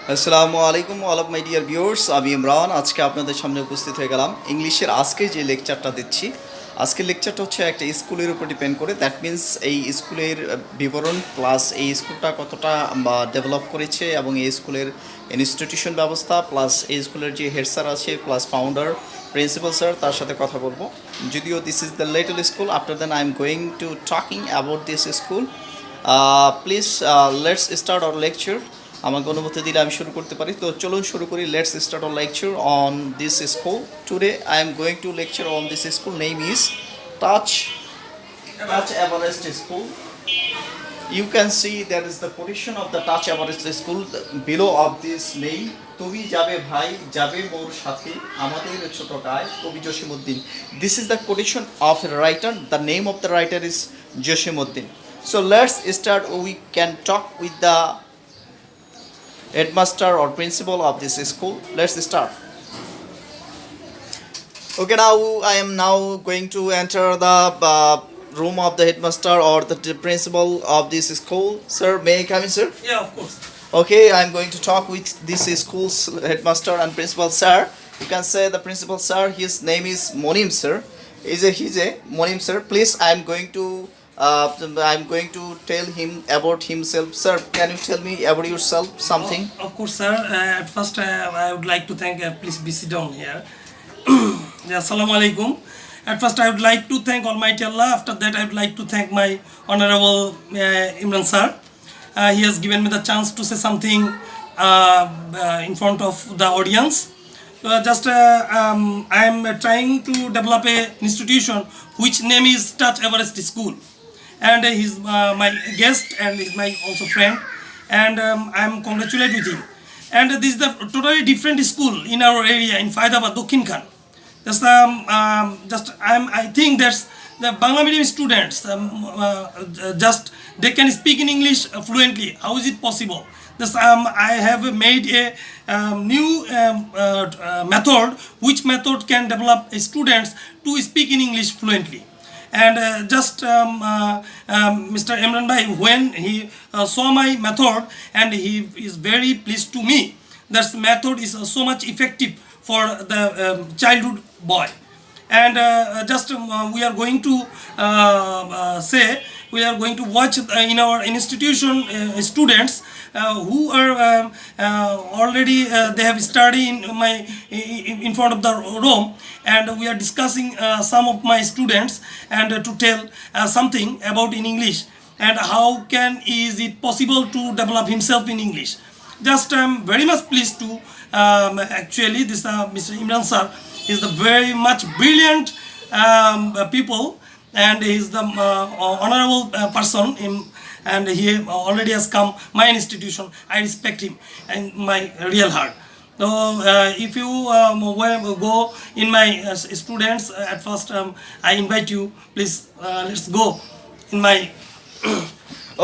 আসসালামু আলাইকুম all of my dear viewers, আমি ইমরান। আজকে আপনাদের সামনে উপস্থিত হয়ে গেলাম ইংলিশের আজকে যে লেকচারটা দিচ্ছি। আজকের লেকচারটা হচ্ছে একটা স্কুলের উপর ডিপেন্ড করে। দ্যাট মিন্স এই স্কুলের বিবরণ প্লাস এই স্কুলটা কতটা ডেভেলপ করেছে এবং এই স্কুলের ইনস্টিটিউশন ব্যবস্থা প্লাস এই স্কুলের যে হেড স্যার আছে প্লাস ফাউন্ডার প্রিন্সিপাল স্যার তার সাথে কথা বলবো। যদিও this is the little school, after then I am going to talking about this school. Please let's start our lecture. আমাকে অনুমতি দিলে আমি শুরু করতে পারি, তো চলুন শুরু করি। Let's start our lecture on this school. Today I am going two lecture on this school name is touch Everest School. You can see that is the position of the Touch Everest School below of this name. তুমি যাবে ভাই যাবে মোর সাথে আমাদের ছোট গায় কবি Jasimuddin. This is the quotation of a writer. The name of the writer is Jasimuddin. So let's start. We can talk with the headmaster or principal of this school. Let's start. Okay, now I am now going to enter the room of the headmaster or the principal of this school. Sir, may I come in, sir? Yeah, of course. Okay, I'm going to talk with this school's headmaster and principal, sir. You can say the principal, sir. His name is Monim, sir. He's a Monim, sir. Please, I'm going to tell him about himself, sir. Can you tell me about yourself something? Of course, sir. At first, I would like to thank. Please be sit down here. Yeah, Assalamu alaikum. At first, I would like to thank Almighty Allah. After that, I would like to thank my honorable Imran sir. He has given me the chance to say something in front of the audience. I am trying to develop a institution which name is Touch Everest School, and he's my guest and he's my also friend, and I am congratulate with him. And this is the totally different school in our area in Faidabad, Dokhin Khan. I think that's the Bangla medium students just they can speak in English fluently. How is it possible? I have made a new method, which method can develop students to speak in English fluently. And Mr. Imran Bhai, when he saw my method, and he is very pleased to me. That method is so much effective for the childhood boy. And we are going to say we are going to watch in our institution students who are already they have studied in front of the room, and we are discussing some of my students and to tell something about in English and how can is it possible to develop himself in English. I'm very much pleased to actually this Mr. Imran sir is the very much brilliant people, and he is the honorable person and he already has come my institution. I respect him and my real heart. So if you go in my students, at first I invite you, please let's go in my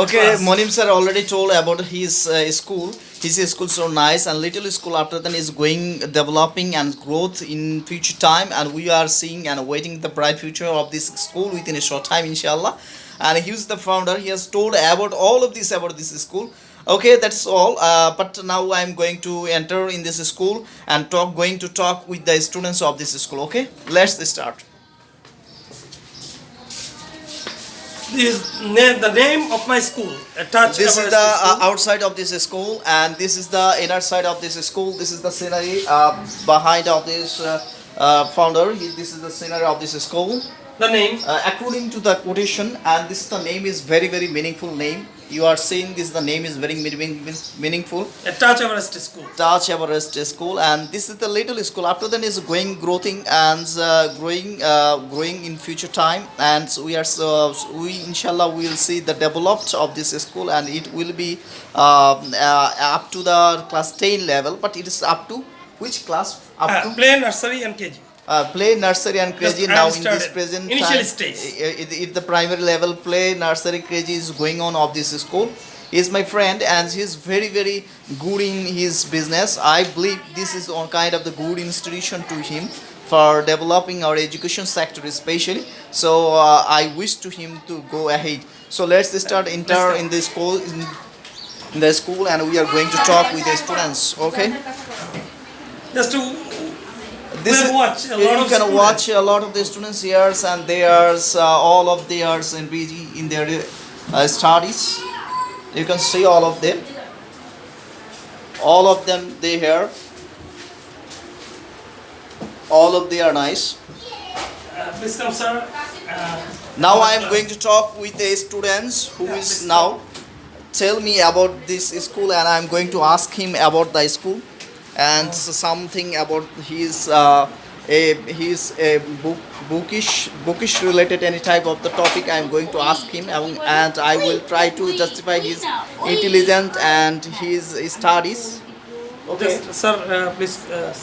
Okay, class. Monim sir already told about his school. His school so nice, and little school after that is going developing and growth in future time, and we are seeing and waiting the bright future of this school within a short time, inshallah. And he is the founder. He has told about all of this about this school. Okay, that's all. But now I am going to enter in this school and going to talk with the students of this school. Okay, let's start. This is the name of my school. Touch This is Everest the School. outside of this school, and this is the inner side of this school. This is the scenery behind of this founder. This is the scenery of this school. The name. According to the quotation, and this the name is very very meaningful name. You are saying this the name is very meaningful. Touch Everest School. Touch Everest School, and this is the little school. After that is growing and growing in future time, and we inshallah will see the developed of this school, and it will be up to the class 10 level. But it is up to which class? Up to Play nursery and KG. Play nursery and KG Just now I in this started. present Initial time. stage. If the primary level play nursery KG is going on of this school, he is my friend and he is very very good in his business. I believe this is on kind of the good institution to him for developing our education sector especially. So I wish to him to go ahead. So let's start enter in this school. in the school, and we are going to talk with the students. Okay. Just to This we'll is, watch a lot you of can students. watch a lot of the students here, and there's all of theirs in busy in their studies. You can see all of them. All of them they here. All of they are nice. Please come, sir. Now I am going to talk with the students who is now tell me about this school, and I am going to ask him about the school and something about his a bookish related any type of the topic. I am going to ask him, and I will try to justify his intelligence and his studies. Okay. Just, sir, please.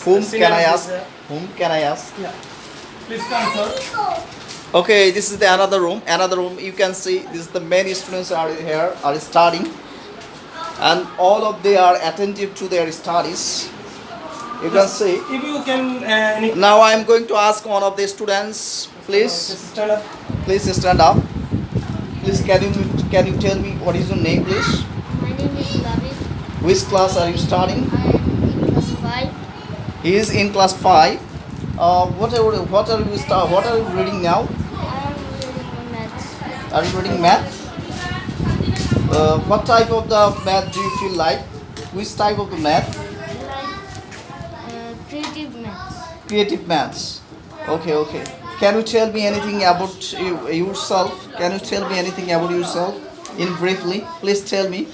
Whom senior, can I ask? please, Whom can I ask? yeah. Please come, sir. Okay, this is the another room. Another room. You can see this is the many students are here are studying, and all of they are attentive to their studies. You can see. If you can. Now I am going to ask one of the students. Please, Just stand up. please stand up. Please, can you tell me what is your name, please? My name is David. Which class are you studying? I am in class 5. He is in class 5. What are you reading now? I am reading maths. Are you reading math? What type of the math do you feel like? Which type of the math? Like creative maths. Creative maths. Okay, okay. Can you tell me anything about yourself? Can you tell me anything about yourself in briefly? Please tell me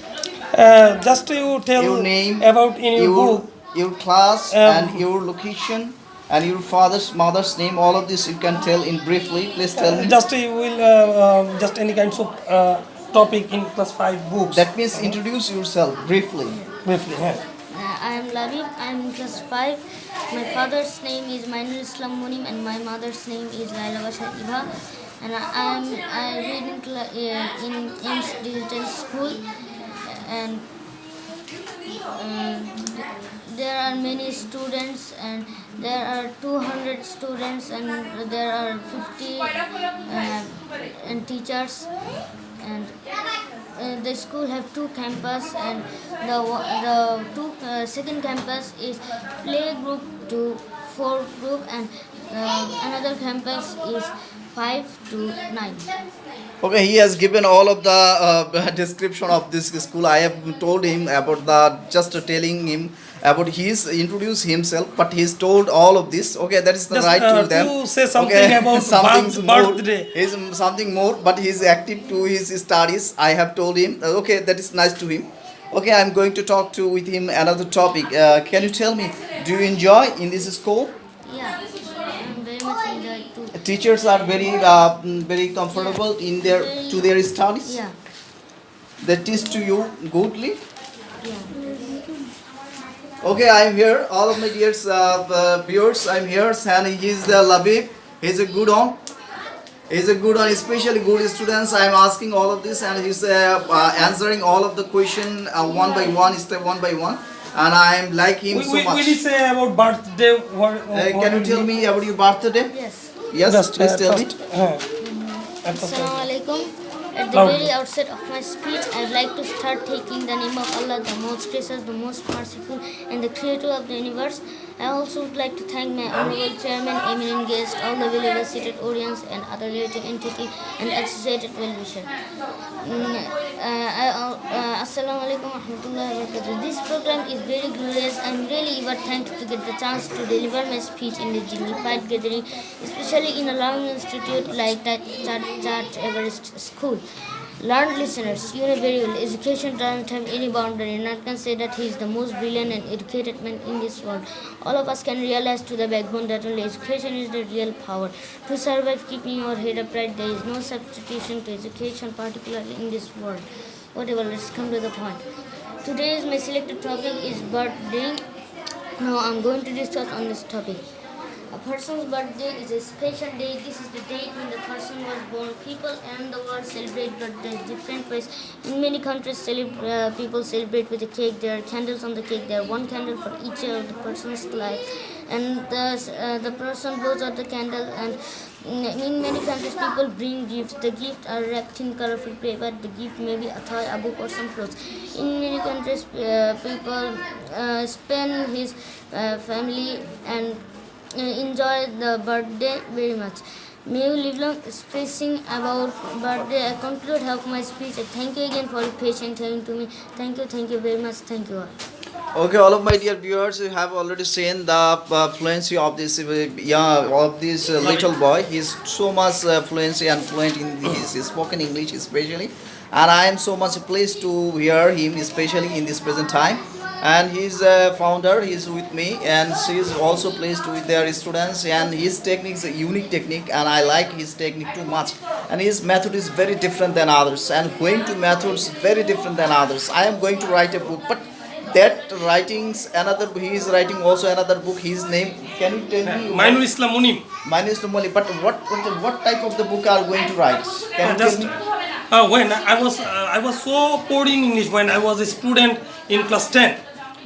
Just you tell your name, about in your book. your class, Um, and your location, and your father's, mother's name. All of this you can tell in briefly. Please tell me. Just you will just any kinds of topic in class 5 books. That means introduce yourself briefly. briefly. Yeah. I am Labib. I am in class 5. My father's name is Monim, and my mother's name is Laila Basha Iba. And I read in IMS Digital School. And there are many students, and there are 200 students, and there are 50 and teachers, and the school have 2 campus, and the second campus is play group to 4 group, and another campus is 5 to 9. Okay, he has given all of the description of this school. I have told him about just telling him about his introduce himself, but he's told all of this. Okay, that is the Just, right to them. to say something Okay, about something more. birthday. He's something more, but he's active to his studies. I have told him. Okay, that is nice to him. Okay, I'm going to talk to with him another topic. Can you tell me? Do you enjoy in this school? Yeah, I'm very much enjoyed too. Teachers are very comfortable in their to their studies. Yeah, They teach to you goodly. yeah. Okay, I'm here. All of my dear viewers, I'm here. And he's Labib. He's a good on. He's a good on, especially good students. I'm asking all of this, and he's answering all of the question one by one, step one by one. And I'm like him so Will much. you say about birthday? Can you tell me about your birthday? Yes. Yes, Just please tell me. Assalamu alaikum. At the Loud. very outset of my speech, I'd like to start taking the name of Allah, the most gracious, the most merciful, and the creator of the universe. I also would like to thank my honorable chairman, eminent guest, all the well seated audience, and other related entity and associated well-wisher. Assalamu alaikum wa rahmatullahi wa barakatuh. This program is very glorious. I'm really ever thankful to get the chance to deliver my speech in this dignified gathering, especially in a learning institute like that Church Everest School. Learned listeners, you know very well, education doesn't have any boundary. None can say that he is the most brilliant and educated man in this world. All of us can realize to the backbone that only education is the real power. To survive, keeping your head upright, there is no substitution to education, particularly in this world. Whatever, let's come to the point. Today's my selected topic is birthday. Now I'm going to discuss on this topic. A person's birthday is a special day. This is the date when the person was born. People around the world celebrate birthdays different ways. In many countries, people celebrate with a cake. There are candles on the cake. There are 1 candle for each of the person's life. And the person blows out the candle, and In many countries, people bring gifts. The gifts are wrapped in colorful paper. The gift may be a toy, a book, or some clothes. In many countries, people spend his family and enjoy the birthday very much. May you live long, expressing about birthday. I conclude help my speech. Thank you again for your patience hearing to me. Thank you very much. Thank you all. Okay, all of my dear viewers, you have already seen the fluency of this little boy. He's so much fluency and fluent in his spoken English, especially, and I am so much pleased to hear him, especially in this present time. And his founder, he is with me, and she is also pleased with their students. And his technique is a unique technique, and I like his technique too much. And his method is very different than others, and going to methods very different than others. I am going to write a book, but that writings another he is writing also another book. His name, can you tell me? Minul Islam Monim. Mine is Monim. But what type of the book are going to write? Can you Just tell me? when I was so poor in English when I was a student in class 10.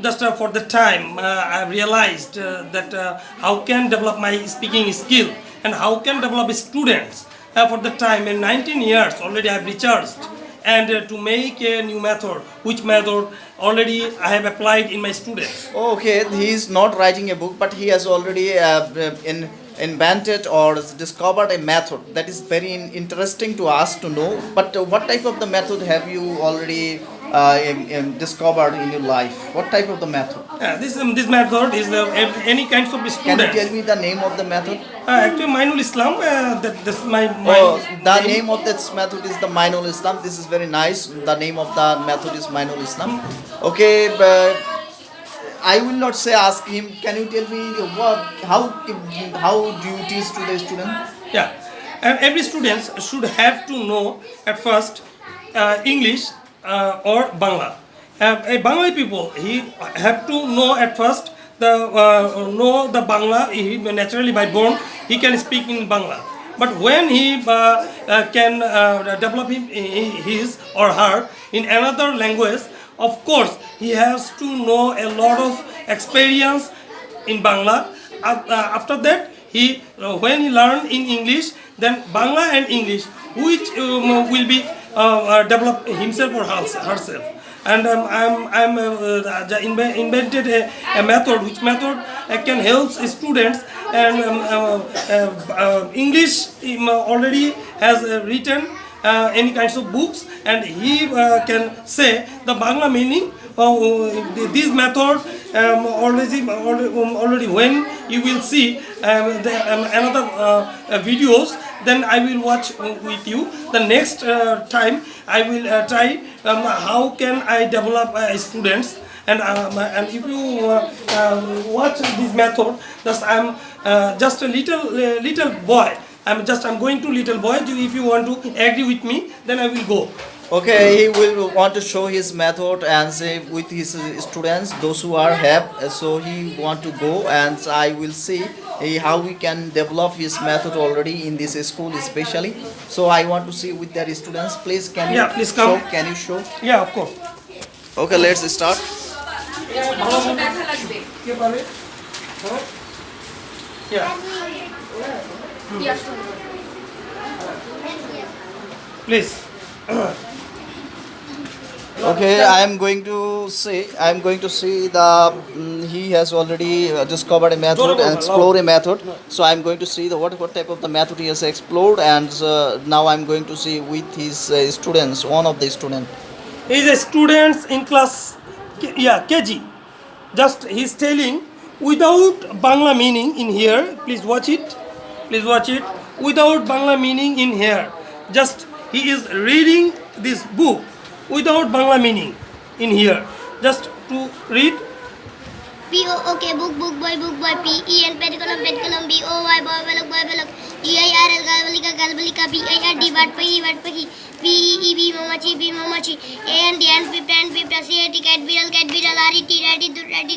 Just for the time I realized that how can develop my speaking skill and how can develop students. For the time in 19 years already I have researched and to make a new method, which method already I have applied in my students. Okay, he is not writing a book, but he has already invented or discovered a method that is very interesting to us to know. But what type of the method have you already discovered in your life? What type of the method? This method is any kinds of Can you students. tell me the name of the method? Actually, Minul Islam. That's my Oh, the name of this method is the Minul Islam. This is very nice. The name of the method is Minul Islam. Okay, but I will not say ask him. Can you tell me how do you teach to the student? Yeah, and every student should have to know at first English or Bangla. A Bengali people, he have to know at first know the Bangla. He naturally by born he can speak in Bangla. But when he can develop his or her in another language, of course he has to know a lot of experience in Bangla. After that, he when he learn in English, then Bangla and English, which will be develop himself or herself. And I'm invented a method which method can help students. And English already has written any kinds of books, and he can say the Bangla meaning. This method already when you will see another videos, then I will watch with you. The next time I will try how can I develop students. And if you watch this method, thus I'm just a little boy. I'm going to little boy. If you want to agree with me, then I will go. Okay, he will want to show his method and say with his students, those who are have. So he want to go, and I will see how we can develop his method already in this school, especially. So I want to see with their students. Please, can you please come. show? Can you show? Yeah, of course. Okay, let's start. Yeah. Please. Okay, I am going to see the he has already discovered a method and explored a method. So I am going to see the what type of the method he has explored, and now I am going to see with his students, one of the student. He is a student in class KG. Just he is telling without Bangla meaning in here. Please watch it. Please watch it. Without Bangla meaning in here. Just he is reading this book without Bangla meaning in here. Just to read. P-O-O-K, book boy, P-E-N, pet column, B-O-Y, boy, belok, G-I-R-L, galbalika, B-I-R-D, vatpahi, P-E-E-B, momachi, A-N-D, ant, pipta, C-A-T, cat, beetle, R-E-T, ratty,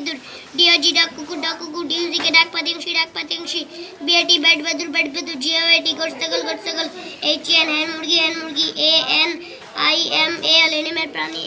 dur, D-O-G, duck, cuckoo, D-U-C-K, duck, patingshi, B-A-T, bed, bedu, G-O-A-T, good struggle, H-E-N, hen, murgi, A-N-I-M-A-L, animal prani.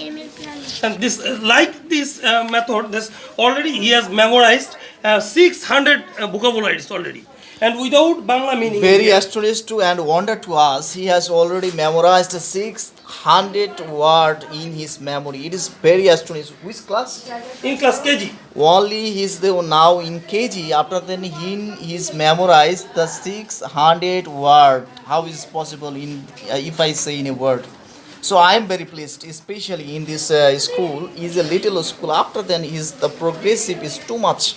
And this like this method, this already he has memorized 600 vocabularies already. and without Bangla meaning. Very here. astonished to and wonder to us, he has already memorized 600 word in his memory. It is very astonishing. Which class? In class KG. Only he is now in KG. After then he's memorized the 600 word. How is possible in if I say in a word? So I am very pleased, especially in this school. Is a little school. After then is the progressive is too much.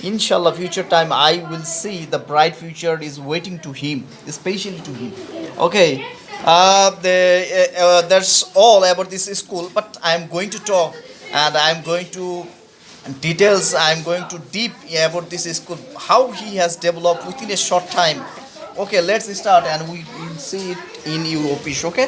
Inshallah, future time I will see the bright future is waiting to him, especially to him. Okay, that's all about this school. But I am going to talk, and I am going to details. I am going to deep about this school, how he has developed within a short time. Okay, let's start, and we will see it in your office. Okay.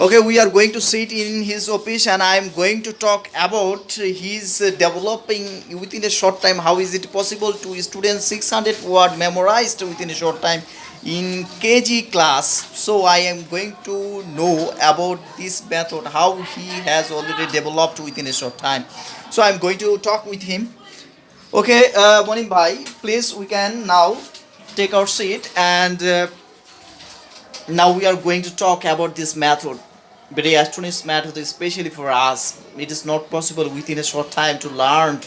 Okay, we are going to sit in his office, and I am going to talk about his developing within a short time. How is it possible to students 600 word memorized within a short time in KG class? So I am going to know about this method, how he has already developed within a short time. So I am going to talk with him. Okay, Monim bhai, please we can now take our seat, and now we are going to talk about this method. Very astonishing method, especially for us. It is not possible within a short time to learn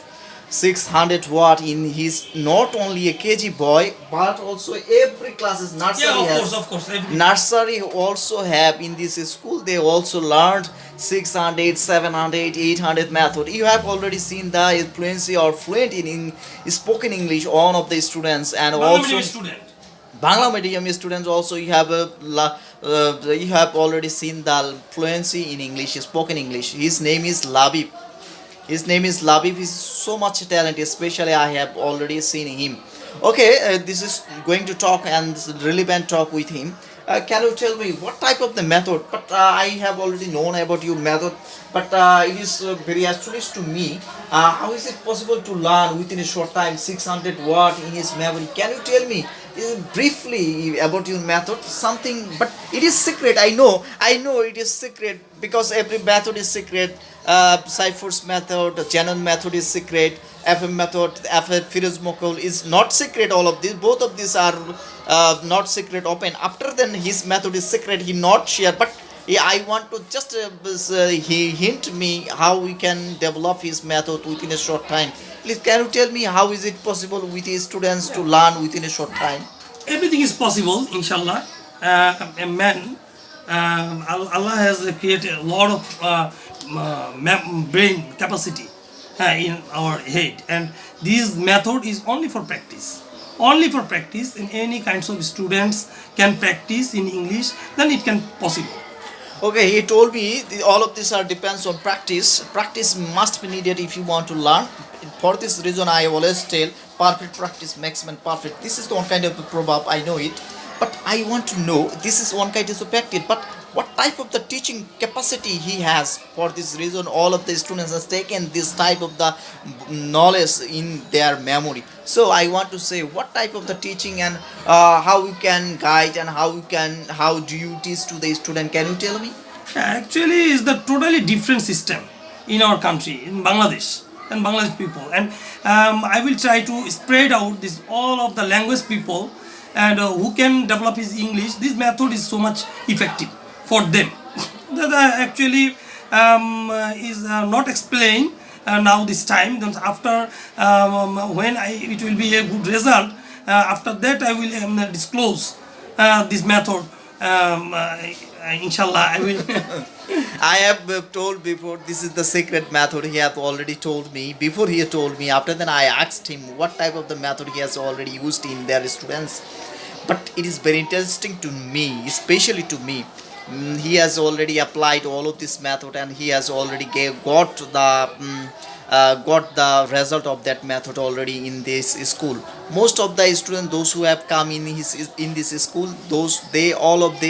600 watt in his not only a KG boy, but also every classes nursery Yeah, has. of course. Every, Nursery also have in this school. They also learned 600, 700, 800 method. You have already seen the fluency or fluent in spoken English on of the students, and Bangla also medium student. Bangla medium students also you have you have already seen the fluency in English, spoken English. His name is Labib. His name is Labib. He's so much talent, especially I have already seen him. Okay, this is going to talk and relevant talk with him. Can you tell me what type of the method? But I have already known about your method, but it is very astonishing to me. How is it possible to learn within a short time 600 word in his memory? Can you tell me briefly about your method? Something, but it is secret. I know it is secret because every method is secret. Cypher's method, the Canon method is secret. FM method, FF Firoz Mokol is not secret. All of these, both of these are not secret open. After then, his method is secret. He not share, but yeah, I want to just he hint me how we can develop his method within a short time. Please, can you tell me how is it possible with his students to learn within a short time? Everything is possible, inshallah. A man, Allah has created a lot of brain capacity in our head, and this method is only for practice. Only for practice, and any kinds of students can practice in English, then it can possible. Okay, he told me all of this are depends on practice. Practice must be needed if you want to learn. For this reason, I always tell perfect practice makes man perfect. This is one kind of a proverb. I know it, but I want to know. This is one kind of a practice, but what type of the teaching capacity he has? For this reason, all of the students has taken this type of the knowledge in their memory. So I want to say what type of the teaching, and how you can guide, and how do you teach to the student? Can you tell me? Actually, is the totally different system in our country, in Bangladesh, and Bangladesh people. And I will try to spread out this all of the language people, and who can develop his English. This method is so much effective for them. That actually is not explained now this time. Then after when it will be a good result. After that I will disclose this method. Inshallah, I will. I have told before this is the secret method. He have already told me before. He told me after then I asked him what type of the method he has already used in their students. But it is very interesting to me, especially to me. He has already applied all of this method, and he has already got the result of that method already in this school. Most of the students, those who have come in this school, they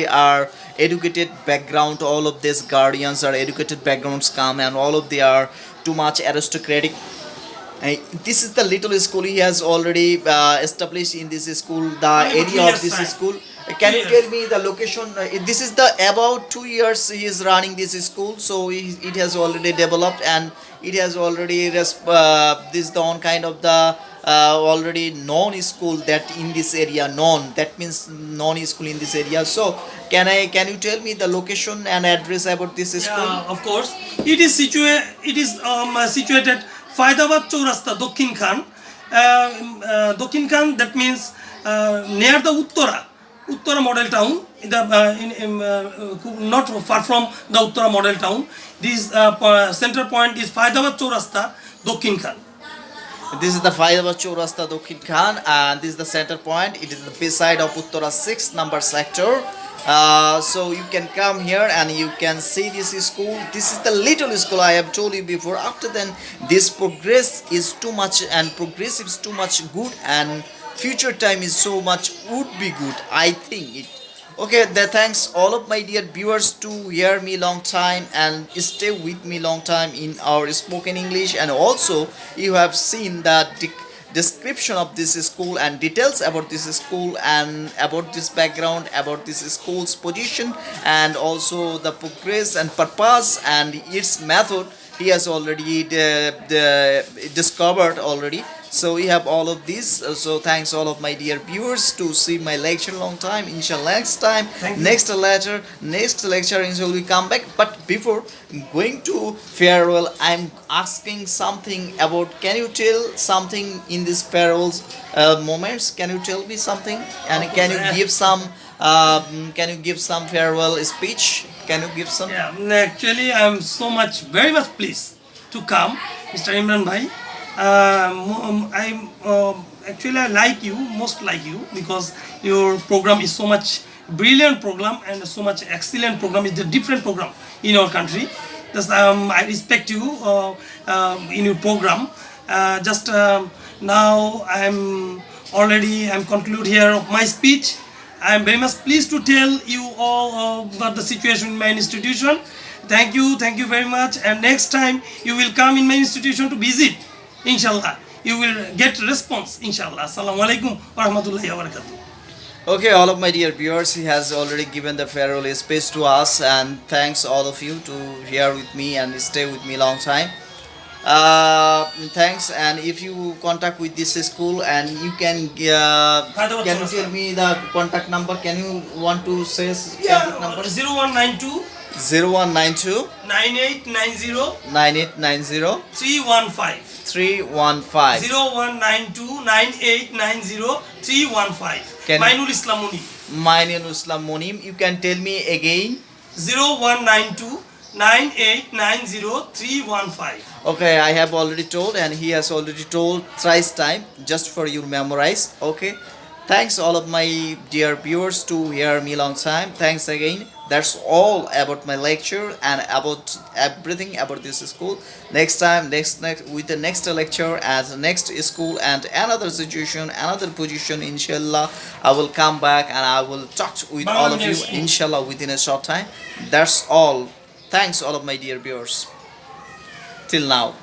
are educated background. All of these guardians are educated backgrounds come, and all of they are too much aristocratic. This is the little school he has already established in this school, the area of this school. Can you tell me the location? This is the about 2 years he is running this school, so it has already developed, and it has already this is the one kind of the already known school that in this area. Known, that means known school in this area. So can you tell me the location and address about this school? Of course, situated Faidabad Chaurasta, Dokhin Khan. Dokhin Khan, that means near the Uttara model town, not far from the Uttara model town. This center point is Faidabad Chaurasta, Dokhin Khan. This is the Faidabad Chaurasta Dokhin Khan, and this is the center point. It is the beside of Uttara 6 number sector. So you can come here and you can see this school. This is the little school I have told you before. After then, this progress is too much and progressive is too much good, and future time is so much would be good. I think it. Okay, thanks all of my dear viewers to hear me long time and stay with me long time in our spoken English, and also you have seen the description of this school and details about this school and about this background, about this school's position, and also the progress and purpose and its method. He has already discovered already. So we have all of this. So thanks all of my dear viewers to see my lecture long time. Inshallah next time, next lecture inshallah we come back. But before going to farewell, I'm asking something about. Can you tell something in this farewell moments? Can you tell me something? And can you give some? Can you give some farewell speech? Can you give some? Yeah, actually, I'm very much pleased to come, Mr. Imran Bhai. I like you, most like you, because your program is so much brilliant program and so much excellent program. It's a different program in our country. Just I respect you in your program. Now I'm conclude here of my speech. I am very much pleased to tell you all about the situation in my institution. Thank you very much. And next time you will come in my institution to visit, inshallah. You will get response, inshallah. Assalamu alaikum wa rahmatullahi wa barakatuh. Okay, all of my dear viewers, he has already given the farewell space to us, and thanks all of you to here with me and stay with me long time. Thanks, and if you contact with this school and you can you tell me the contact number? Can you want to say contact number? 0192 0192 9890 9890 315. 315. 0192 9890 315. Mainul Islam Monim. Mainul Islam Monim. You can tell me again. 0192 9890 315. Okay, I have already told, and he has already told thrice time, just for you memorize. Okay, thanks all of my dear viewers to hear me long time. Thanks again. That's all about my lecture and about everything about this school. Next time, next with the next lecture as the next school and another situation, another position, inshallah, I will come back and I will talk with all of you, inshallah, within a short time. That's all. Thanks all of my dear viewers. Till now.